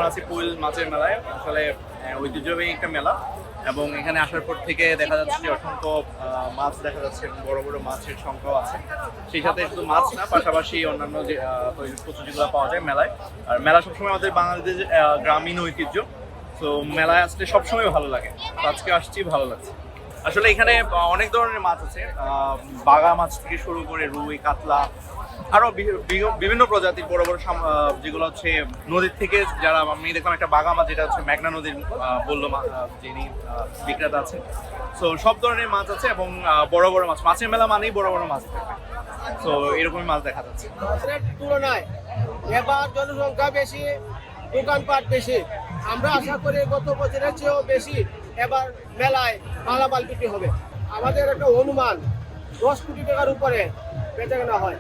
এখন আছি কোয়েল মাছের মেলায়। আসলে ঐতিহ্যবাহী একটা মেলা, এবং এখানে আসার পর থেকে দেখা যাচ্ছে যে অসংখ্য মাছ দেখা যাচ্ছে, বড় বড় মাছের সংখ্যাও আছে। সেই সাথে শুধু মাছ না, পাশাপাশি অন্যান্য যে তৈরি বস্তু যেগুলো পাওয়া যায় মেলায়। আর মেলা সবসময় আমাদের বাংলাদেশের গ্রামীণ ঐতিহ্য, তো মেলায় আসলে সবসময় ভালো লাগে। তো আজকে আসছি, ভালো লাগছে। আসলে এখানে অনেক ধরনের মাছ আছে, বাগা মাছ থেকে শুরু করে রুই, কাতলা, আরো বিভিন্ন প্রজাতির বড় বড় যেগুলো হচ্ছে নদীর থেকে, যারা আমি দেখলাম একটা বাগা মাছ, যেটা হচ্ছে মেঘনা নদীর বললো যিনি বিক্রেতা আছে। তো সব ধরনের মাছ আছে, এবং বড় বড় মাছ, মাছের মেলা মানেই বড় বড় মাছ থাকে। তো এরকমই মাছ দেখা যাচ্ছে। তুলনায় এবার জনসংখ্যা বেশি, দোকানপাট বেশি। আমরা আশা করি গত বছরের চেয়েও বেশি এবার মেলায় মালামাল বিক্রি হবে। আমাদের একটা অনুমান 10 কোটি টাকার উপরে বেচাকেনা হয়।